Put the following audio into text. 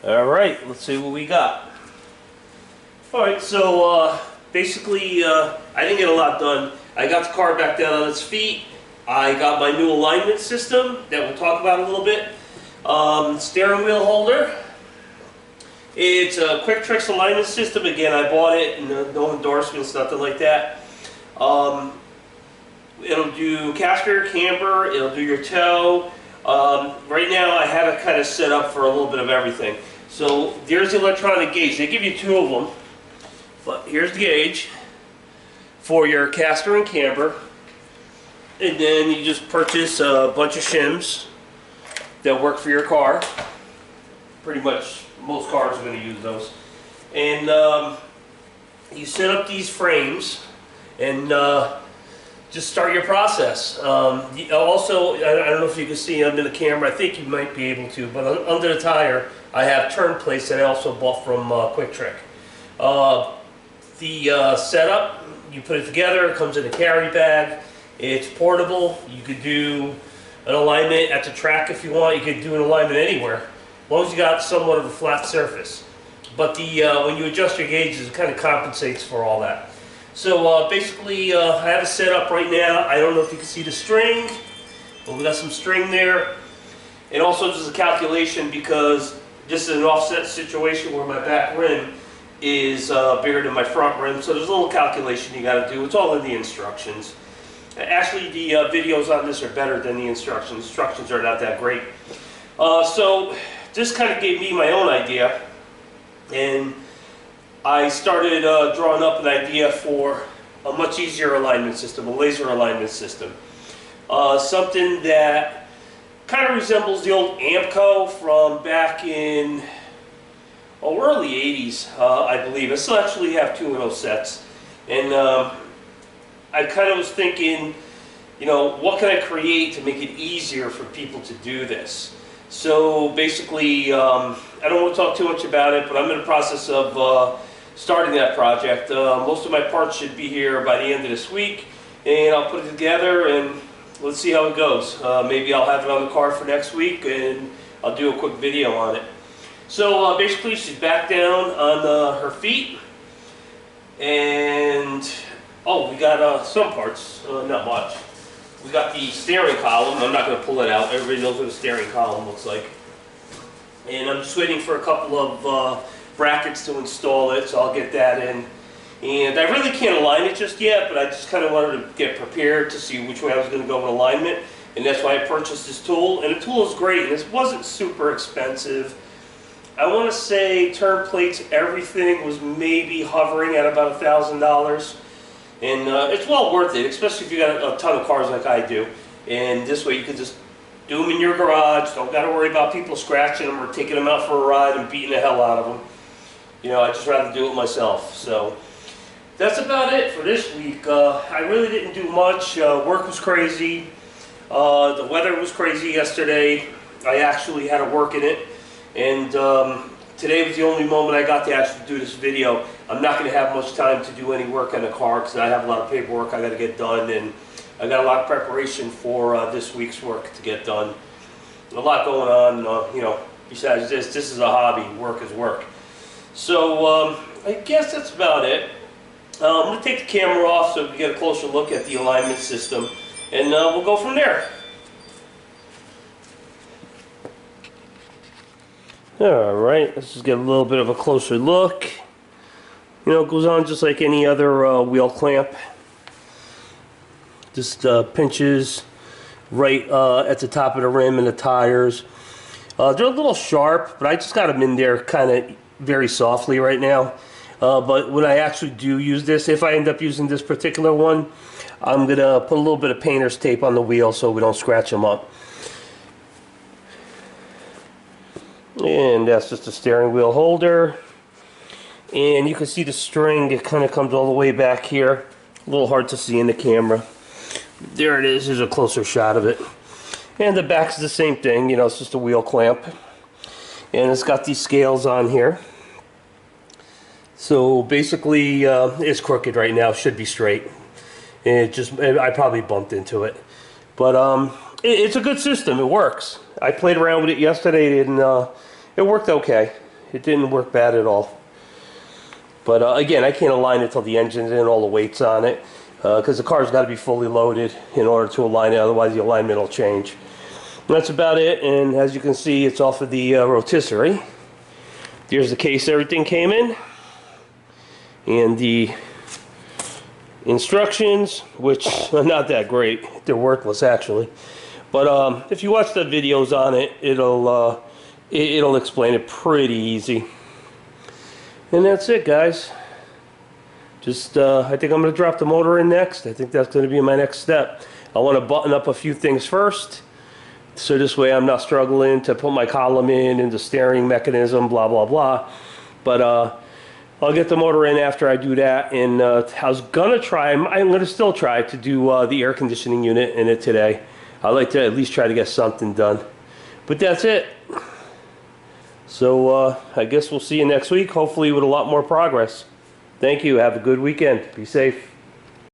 Alright, let's see what we got. Alright, so basically I didn't get a lot done. I got the car back down on its feet. I got my new alignment system that we'll talk about a little bit. Steering wheel holder. It's a Quick Tricks alignment system. Again, I bought it, no endorsements, nothing like that. It'll do caster, camber, it'll do your toe. Right now I have it kind of set up for a little bit of everything. So there's the electronic gauge. They give you two of them. But here's the gauge for your caster and camber. And then you just purchase a bunch of shims that work for your car. Pretty much most cars are going to use those. And you set up these frames and just start your process. Also, I don't know if you can see under the camera, I think you might be able to, but under the tire I have turn plates that I also bought from Quick Trick. The setup, you put it together, it comes in a carry bag, it's portable. You could do an alignment at the track if you want, you could do an alignment anywhere, as long as you got somewhat of a flat surface. But when you adjust your gauges, it kind of compensates for all that. So basically I have it set up right now. I don't know if you can see the string, but we got some string there. And also this is a calculation because this is an offset situation where my back rim is bigger than my front rim. So there's a little calculation you got to do. It's all in the instructions. Actually the videos on this are better than the instructions. Instructions are not that great. So this kind of gave me my own idea. And I started drawing up an idea for a much easier alignment system, a laser alignment system. Something that kind of resembles the old Amco from back in early 80s, I believe. I still actually have two of those sets. And I kind of was thinking, you know, what can I create to make it easier for people to do this? So basically, I don't want to talk too much about it, but I'm in the process of starting that project. Most of my parts should be here by the end of this week, and I'll put it together and let's see how it goes. Maybe I'll have it on the car for next week and I'll do a quick video on it. So basically she's back down on her feet, and we got some parts, not much. We got the steering column. I'm not going to pull it out. Everybody knows what a steering column looks like. And I'm just waiting for a couple of brackets to install it, so I'll get that in. And I really can't align it just yet, but I just kind of wanted to get prepared to see which way I was going to go with alignment. And that's why I purchased this tool. And the tool is great, and it wasn't super expensive. I want to say turn plates, everything was maybe hovering at about $1,000. And it's well worth it, especially if you got a ton of cars like I do. And this way you can just do them in your garage. Don't got to worry about people scratching them or taking them out for a ride and beating the hell out of them. You know, I'd just rather do it myself. So that's about it for this week. I really didn't do much. Work was crazy. The weather was crazy yesterday. I actually had to work in it. And today was the only moment I got to actually do this video. I'm not going to have much time to do any work on the car because I have a lot of paperwork I got to get done, and I got a lot of preparation for this week's work to get done. A lot going on, you know, besides this is a hobby. Work is work. So I guess that's about it. I'm going to take the camera off so we can get a closer look at the alignment system, and we'll go from there. Alright, let's just get a little bit of a closer look. You know, it goes on just like any other wheel clamp. Just pinches right at the top of the rim and the tires. They're a little sharp, but I just got them in there kind of very softly right now. But when I actually do use this, if I end up using this particular one, I'm going to put a little bit of painter's tape on the wheel so we don't scratch them up. And that's just a steering wheel holder. And you can see the string, it kind of comes all the way back here. A little hard to see in the camera. There it is, here's a closer shot of it. And the back's the same thing, you know, it's just a wheel clamp. And it's got these scales on here. So basically, it's crooked right now, should be straight. And I probably bumped into it. But it's a good system, it works. I played around with it yesterday and it worked okay. It didn't work bad at all. But again, I can't align it till the engine's in, all the weight's on it, because the car's got to be fully loaded in order to align it, otherwise the alignment will change. And that's about it, and as you can see, it's off of the rotisserie. Here's the case everything came in, and the instructions, which are not that great. They're worthless, actually. But if you watch the videos on it, it'll explain it pretty easy. And that's it, guys. Just I think I'm going to drop the motor in next. I think that's going to be my next step. I want to button up a few things first, so this way I'm not struggling to put my column in and the steering mechanism, blah blah blah. But I'll get the motor in after I do that. And I was gonna try. I'm gonna still try to do the air conditioning unit in it today. I'd like to at least try to get something done. But that's it. So I guess we'll see you next week, hopefully with a lot more progress. Thank you. Have a good weekend. Be safe.